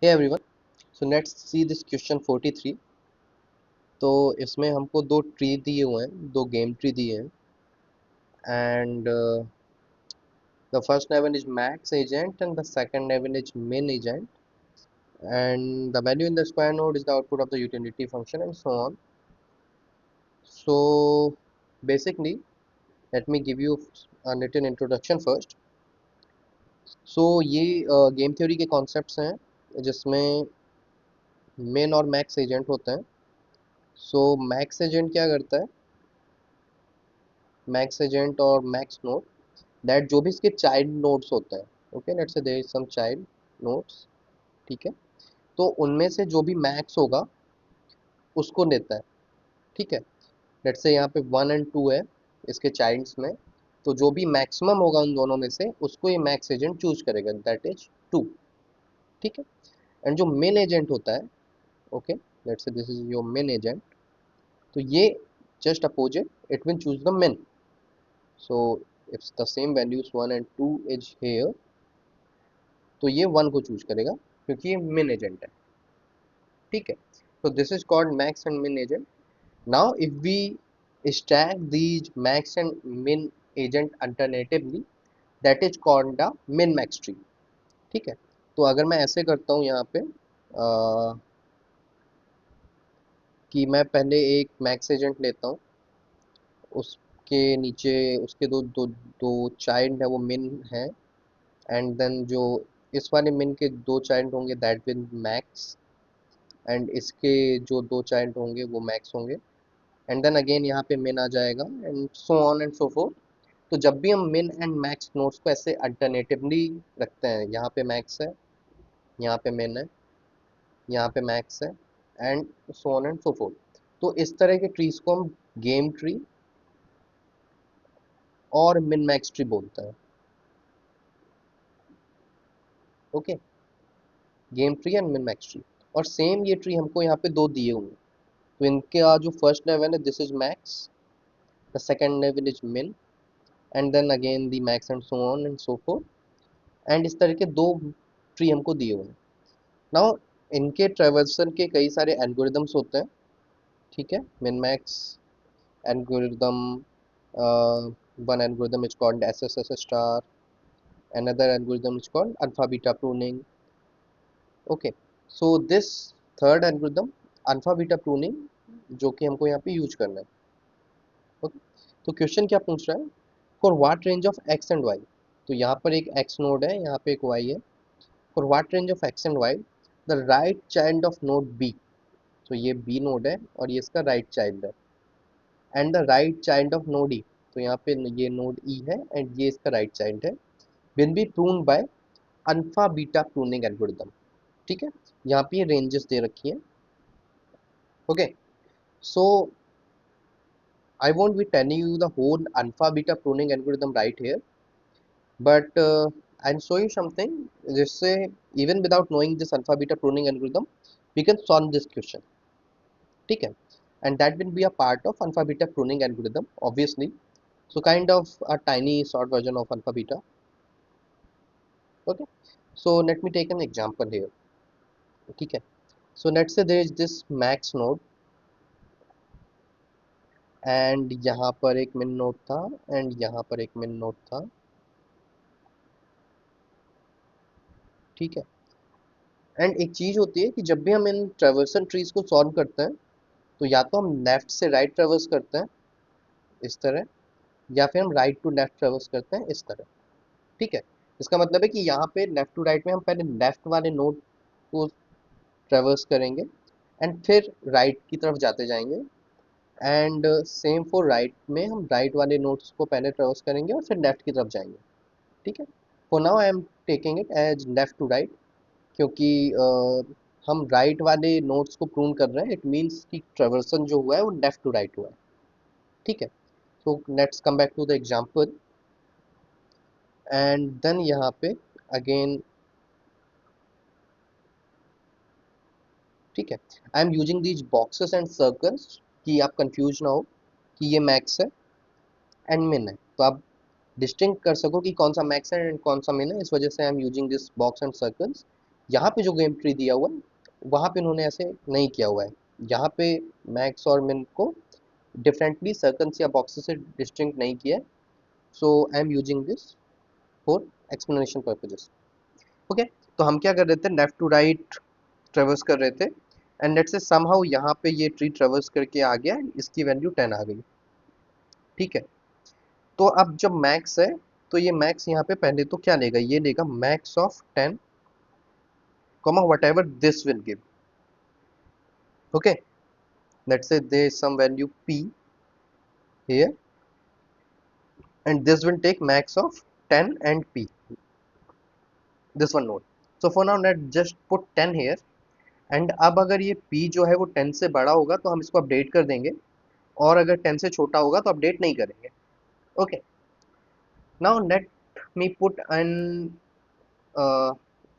Hey everyone, so let's see this question 43। तो इसमें हमको दो ट्री दिए हुए हैं, दो गेम ट्री दिए हैं and the first level is max agent and the second level is min agent and the value in the square node is the output of the utility function and so on. So basically let me give you a little introduction first. So ये game theory के concepts हैं जिसमें min और max agent होते हैं। सो max agent क्या करता है, मैक्स एजेंट और मैक्स नोड दैट जो भी इसके चाइल्ड नोड्स होते हैं, okay let's say there is some child nodes, ठीक है, तो उनमें से जो भी मैक्स होगा उसको लेता है, ठीक है। लेट्स से यहाँ पे 1 और 2 है इसके चाइल्ड्स में, तो जो भी मैक्सिमम होगा उन दोनों में से उसको ये मैक्स एजेंट चूज करेगा, दैट इज 2, ठीक है। एंड जो मेन एजेंट होता है, ओके लेट्स से this is your main agent, तो ये just opposite it will choose the main. So if the same values 1 and 2 is here, तो ये 1 को चूज करेगा क्योंकि ये मेन एजेंट है, ठीक है। So this is called max and min agent. Now if we stack these max and min agent alternatively, that is called the min max tree, ठीक है। तो अगर मैं ऐसे करता हूँ यहाँ पे कि मैं पहले एक मैक्स एजेंट लेता हूँ, उसके नीचे उसके दो दो दो चाइल्ड है वो मिन है, एंड देन जो इस वाले मिन के दो चाइल्ड होंगे दैट विल मैक्स, एंड इसके जो दो चाइल्ड होंगे वो मैक्स होंगे, एंड देन अगेन यहाँ पे मिन आ जाएगा and so on and so fourth. तो जब भी हम मिन एंड मैक्स नोड्स को ऐसे अल्टरनेटिवली रखते हैं, यहाँ पे मैक्स है, यहाँ पे मिन है, यहाँ पे मैक्स है, and so on and so fourth, तो इस तरह के ट्रीज को हम गेम ट्री और मिन मैक्स ट्री बोलते हैं, okay, game tree and min max tree. और सेम ये ट्री हमको यहाँ पे दो दिए हुए हैं, तो इनके जो फर्स्ट लेवल है this is max, the second level is min, and then again the max and so on and so fourth, and इस तरह के दो ट्री हमको दिए हुए हैं। नाउ इनके ट्रेवर्सल के कई सारे एल्गोरिदम्स होते हैं, ठीक है। Min max algorithm, one algorithm is called SSS star, another algorithm is called alpha beta pruning, okay। So this third algorithm alpha beta pruning जो कि हमको यहाँ पे यूज करना है, ओके। तो क्वेश्चन क्या पूछ रहा है, for what range of X and Y, तो यहाँ पर एक एक्स नोड है, यहाँ पे एक वाई है, for what range of X and Y the right child of node B, तो ये बी नोड है और ये इसका राइट चाइल्ड है, and the right child of node E, तो यहाँ पे ये नोड ई है एंड ये इसका राइट चाइल्ड है, will be pruned by alpha beta pruning algorithm, ठीक है। यहाँ पे ये रेंजेस दे रखी हैं, okay. So I won't be telling you the whole alpha beta pruning algorithm right here, but I am show you something जिससे even without knowing this alpha beta pruning algorithm we can solve this question, ठीक है। And that will be a part of alpha beta pruning algorithm obviously, so kind of a tiny short version of alpha beta, okay। So let me take an example here, ठीक है। So let's say there is this max node and यहाँ पर एक min node था and यहाँ पर एक min node था, ठीक है। एंड एक चीज होती है कि जब भी हम इन ट्रेवर्सल ट्रीज को सॉल्व करते हैं, तो या तो हम लेफ्ट से राइट ट्रेवर्स करते हैं इस तरह, या फिर हम राइट टू लेफ्ट ट्रेवर्स करते हैं इस तरह, ठीक है। इसका मतलब है कि यहाँ पे लेफ्ट टू राइट में हम पहले लेफ्ट वाले नोड को ट्रेवर्स करेंगे एंड फिर राइट की तरफ जाते जाएंगे, एंड सेम फॉर राइट में हम राइट वाले नोड्स को पहले ट्रेवर्स करेंगे और फिर लेफ्ट की तरफ जाएंगे, ठीक है। For now I am taking it as left to right, क्योंकि हम राइट वाले नोड्स को प्रून कर रहे हैं, इट मीन्स कि ट्रेवर्सन जो हुआ है वो लेफ्ट टू राइट हुआ है, ठीक है। So let's come back to the example, and then यहाँ पे अगेन, ठीक है, I am using these boxes and circles कि आप कंफ्यूज ना हो कि ये मैक्स है एंड मिन है, तो आप डिस्टिंक्ट कर सको कि कौन सा मैक्स है एंड कौन सा मिन है, इस वजह से आई am using this box and circles यहाँ पे जो गेम ट्री दिया हुआ है वहाँ पे उन्होंने ऐसे नहीं किया हुआ है। यहाँ पे मैक्स और मिन को डिफरेंटली सर्कल्स या बॉक्सेस से डिस्टिंक्ट नहीं किया है। So I am using this for explanation purposes. Okay, तो हम क्या कर रहे थे, लेफ्ट टू राइट ट्रेवर्स कर रहे थे, एंड लेट्स से समहाउ यहाँ पे ये ट्री ट्रेवर्स करके आ गया, इसकी वैल्यू 10 आ गई। ठीक है, तो अब जब मैक्स है तो ये मैक्स यहाँ पे पहले तो क्या लेगा, ये लेगा max of 10 comma whatever this will give. Okay, let's say there is some value p here, and this will take max of 10 and p, this one node. So for now let's just put 10 here, and अब अगर ये p जो है वो 10 से बड़ा होगा तो हम इसको अपडेट कर देंगे, और अगर 10 से छोटा होगा तो अपडेट नहीं करेंगे। Okay, now let me put an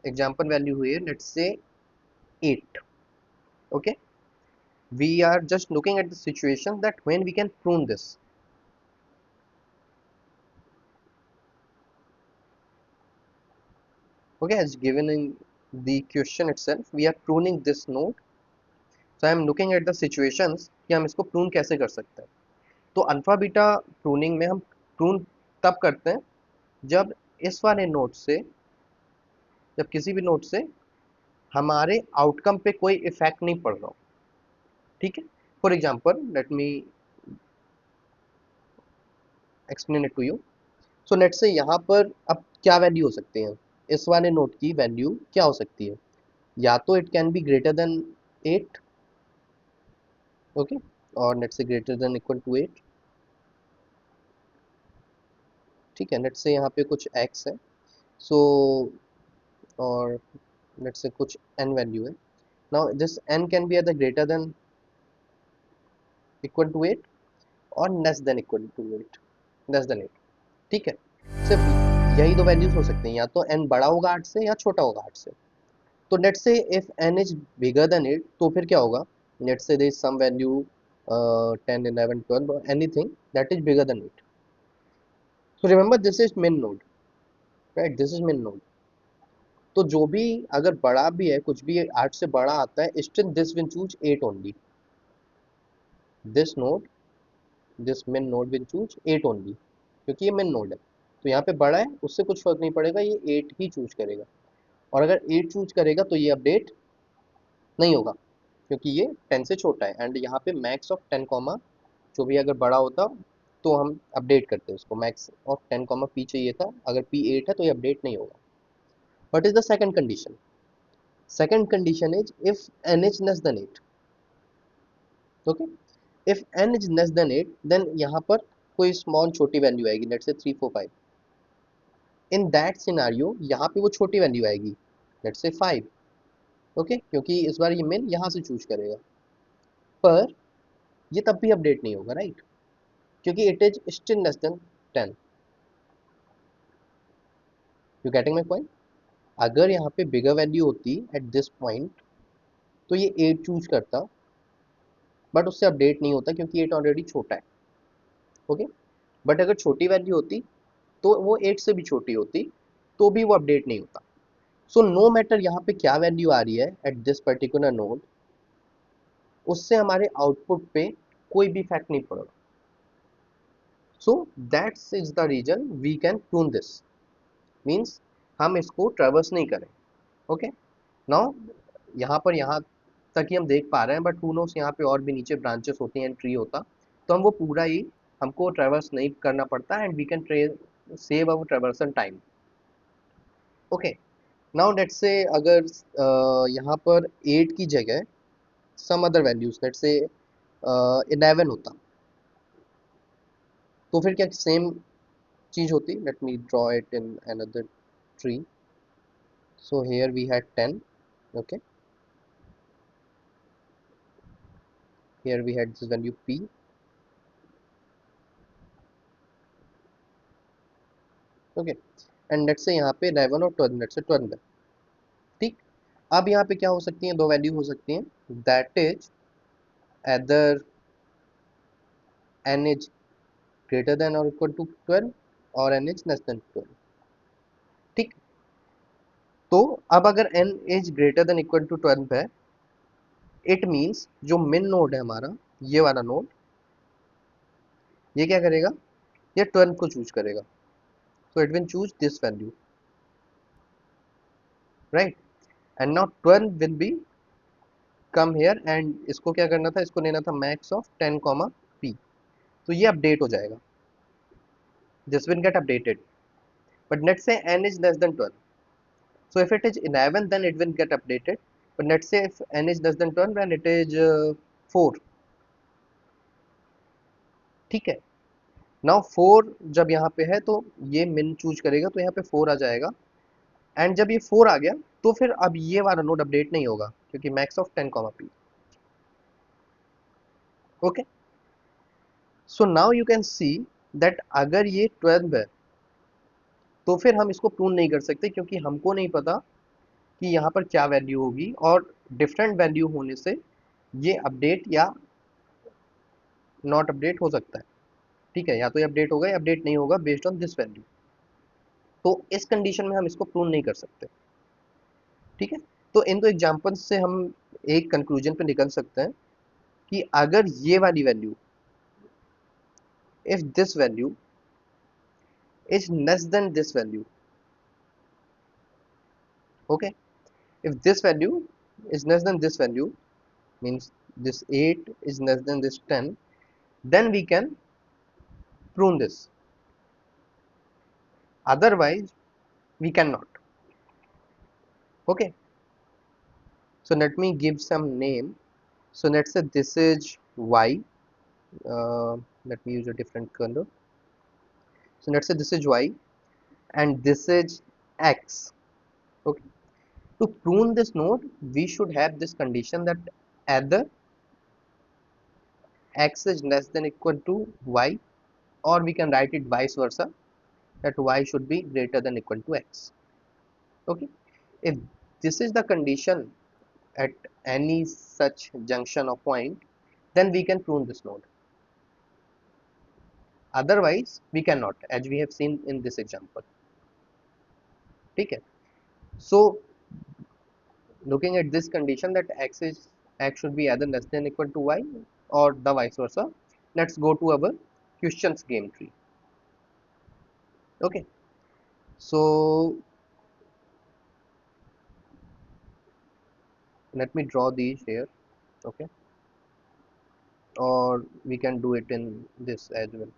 example value here, let's say 8. Okay, we are just looking at the situation that when we can prune this. Okay, as given in the question itself, we are pruning this node. So I am looking at the situations कि हम इसको prune कैसे कर सकते हैं। तो alpha beta pruning में हम प्रून तब करते हैं जब इस वाले नोड से, जब किसी भी नोड से हमारे आउटकम पे कोई इफेक्ट नहीं पड़ रहा हो। ठीक है, for example let me explain it to you. So let say यहाँ पर अब क्या वैल्यू हो सकती है, इस वाले नोड की वैल्यू क्या हो सकती है, या तो it can be greater than 8, okay, और let's say greater than equal to 8। ठीक है, लेट्स से यहाँ पे कुछ x है, सो और लेट्स से कुछ n वैल्यू है। Now this n can be either greater than equal to 8 और less than equal to 8, less than 8। ठीक है, सिर्फ यही दो वैल्यूज हो सकती हैं, या तो n बड़ा होगा 8 से या छोटा होगा 8 से। तो let's say if n is bigger than 8 तो फिर क्या होगा, let's say there is some value 10 11 12 or anything that is bigger than 8. So remember this is min node, right, this is min node. तो जो भी अगर बड़ा भी है, कुछ भी 8 से बड़ा आता है, still this will choose 8 only, this node, this main node will choose 8 only, क्योंकि ये मेन नोड है। तो यहाँ पे बड़ा है, उससे कुछ फर्क नहीं पड़ेगा, ये 8 ही चूज करेगा। और अगर 8 चूज करेगा तो ये अपडेट नहीं होगा, क्योंकि ये 10 से छोटा है, एंड यहाँ पे मैक्स ऑफ 10 कॉमा जो भी अगर बड़ा होता तो हम अपडेट करते हैं उसको, मैक्स ऑफ 10 कॉमा पी चाहिए था, अगर पी 8 है तो ये अपडेट नहीं होगा। What is the second condition, second condition is if n is less than 8. Okay, if n is less than 8 then यहाँ पर कोई स्मॉल छोटी वैल्यू आएगी, let's say 3 4 5। In that scenario यहाँ पे वो छोटी वैल्यू आएगी, लेट्स से 5। ओके, क्योंकि इस बार ये मेन यहाँ से चूज करेगा, पर ये तब भी अपडेट नहीं होगा, राइट, क्योंकि it is still less than 10। You getting my point. अगर यहाँ पे बिगर वैल्यू होती एट दिस पॉइंट तो ये 8 चूज करता, बट उससे अपडेट नहीं होता क्योंकि 8 ऑलरेडी छोटा है। ओके, बट अगर छोटी वैल्यू होती तो वो 8 से भी छोटी होती, तो भी वो अपडेट नहीं होता। सो नो मैटर यहाँ पे क्या वैल्यू आ रही है एट दिस पर्टिकुलर नोड, उससे हमारे आउटपुट पे कोई भी इफेक्ट नहीं पड़ेगा। So that's is the reason we can prune this, means हम इसको ट्रेवर्स नहीं करें। ओके, नाउ यहाँ तक ही हम देख पा रहे हैं, बट हु नोस यहाँ पे और भी नीचे ब्रांचेस होती हैं, ट्री होता, तो हम वो पूरा ही हमको ट्रेवर्स नहीं करना पड़ता, and we can save our traversal time. Okay, now let's say अगर यहाँ पर 8 की जगह some other values, let's say 11 होता, तो फिर क्या सेम चीज होती। Let me draw it in another tree. So here we had 10, okay, here we had this value p, okay, and let's say यहाँ पे 11 और 12, let's say 12 है। ठीक, अब यहाँ पे क्या हो सकती हैं, दो वैल्यू हो सकती हैं, that is either n is greater than or equal to 12 और n is less than 12। ठीक, तो अब अगर n is greater than equal to 12 है, इट मीन्स जो मिन नोड है हमारा, ये वाला नोड, ये क्या करेगा, ये 12 को चूज करेगा. So it will choose this value, right? And now 12 will be come here and इसको क्या करना था, इसको लेना था max of 10 comma p. तो ये अपडेट हो जाएगा, this will get updated. But let's say n is less than 12. So if it is 11, then it will get updated. But let's say if n is less than 12 and it is 4. ठीक है. Now 4 जब यहाँ पे है तो ये min choose करेगा, तो यहाँ पे 4 आ जाएगा. एंड जब ये 4 आ गया तो फिर अब ये वाला नोड अपडेट नहीं होगा, क्योंकि max of 10 comma P. Okay. So now you can see that अगर ये 12 है तो फिर हम इसको प्रूव नहीं कर सकते, क्योंकि हमको नहीं पता कि यहाँ पर क्या वैल्यू होगी, और डिफरेंट वैल्यू होने से ये अपडेट या नॉट अपडेट हो सकता है. ठीक है, या तो ये अपडेट होगा या अपडेट नहीं होगा बेस्ड ऑन दिस वैल्यू. तो इस कंडीशन में हम इसको प्रूव नहीं कर सकते. ठीक है. तो इन दो एग्जांपल्स से हम एक कंक्लूजन पे निकल सकते हैं कि अगर ये वाली value, if this value is less than this value, okay, if this value is less than this value, means this 8 is less than this 10, then we can prune this, otherwise we cannot. Okay, so let me give some name. So let's say this is y, let me use a different color. So let's say this is y and this is x. Okay, to prune this node we should have this condition that either x is less than equal to y, or we can write it vice versa, that y should be greater than equal to x. Okay, if this is the condition at any such junction or point, then we can prune this node, otherwise we cannot, as we have seen in this example. Okay, so looking at this condition that x should be either less than equal to y or the vice versa, let's go to our questions game tree. Okay, so let me draw these here. Okay, or we can do it in this as well.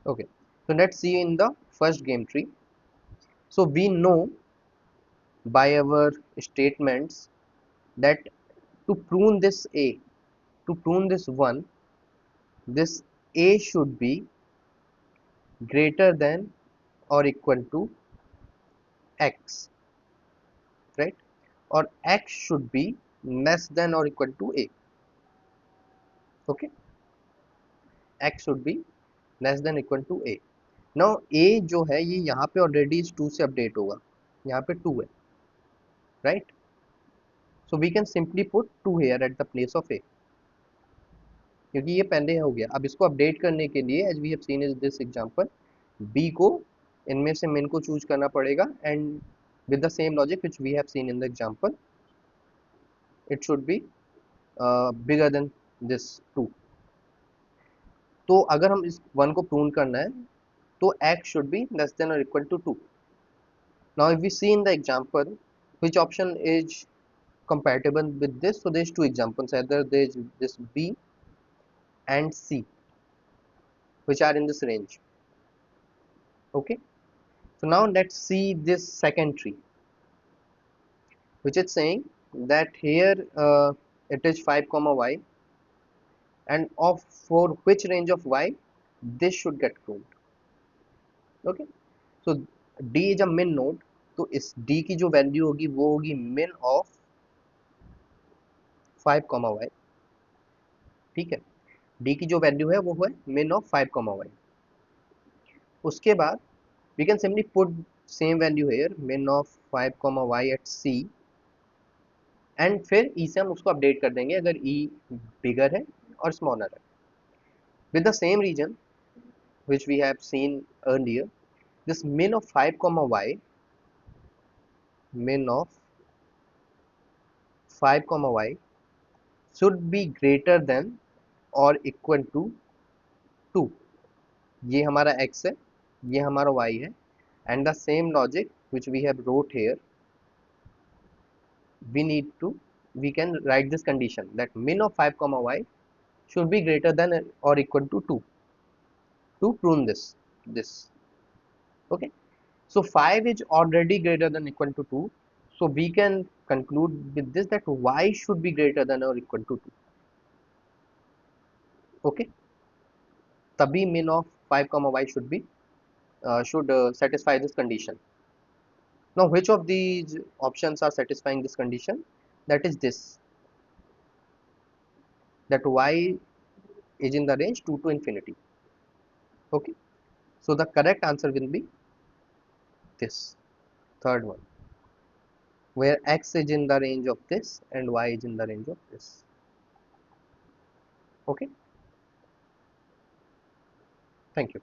Okay, so let's see in the first game tree. So we know by our statements that to prune this a, to prune this one, this a should be greater than or equal to x, right? Or x should be less than or equal to a. Okay, x should be less than equal to a. Now a जो है ये यहाँ पे already इस 2 से update होगा, यहाँ पे 2 है, right? So we can simply put 2 here at the place of a, क्योंकि ये पहले हो गया. अब इसको अपडेट करने के लिए, as we have seen in this example, b को इनमें से min को चूज करना पड़ेगा, and with the same logic which we have seen in the example, it should be bigger than this 2. तो अगर हम इस 1 को प्रूव करना है तो x should be less than or equal to 2. Now if we see in the example which option is compatible with this, so there's two examples, either there's this b and c which are in this range. Okay, so now let's see this second tree, which is saying that here it is 5 comma y, and of for which range of y this should get proved. Okay, so d is a min node, तो इस d की जो value होगी वो होगी min of 5 comma y. ठीक है, d की जो वैल्यू है वो है min ऑफ 5 comma y. उसके बाद we can simply put same value here, min of 5 comma y at c, and फिर e से हम उसको अपडेट कर देंगे अगर e बिगर है और स्मॉलर है, with the same region which we have seen earlier, this min of 5 comma y, min of 5 comma y should be greater than or equal to 2. ये हमारा x है, ये हमारा y है, and the same logic which we have wrote here, we can write this condition that min of 5 comma y should be greater than or equal to 2 to prove this. Okay, so 5 is already greater than equal to 2, so we can conclude with this that y should be greater than or equal to 2. Okay, तभी min of 5 comma y should satisfy this condition. Now which of these options are satisfying this condition? That is this, that y is in the range 2 to infinity. Okay, so the correct answer will be this third one, where x is in the range of this and y is in the range of this. Okay, thank you.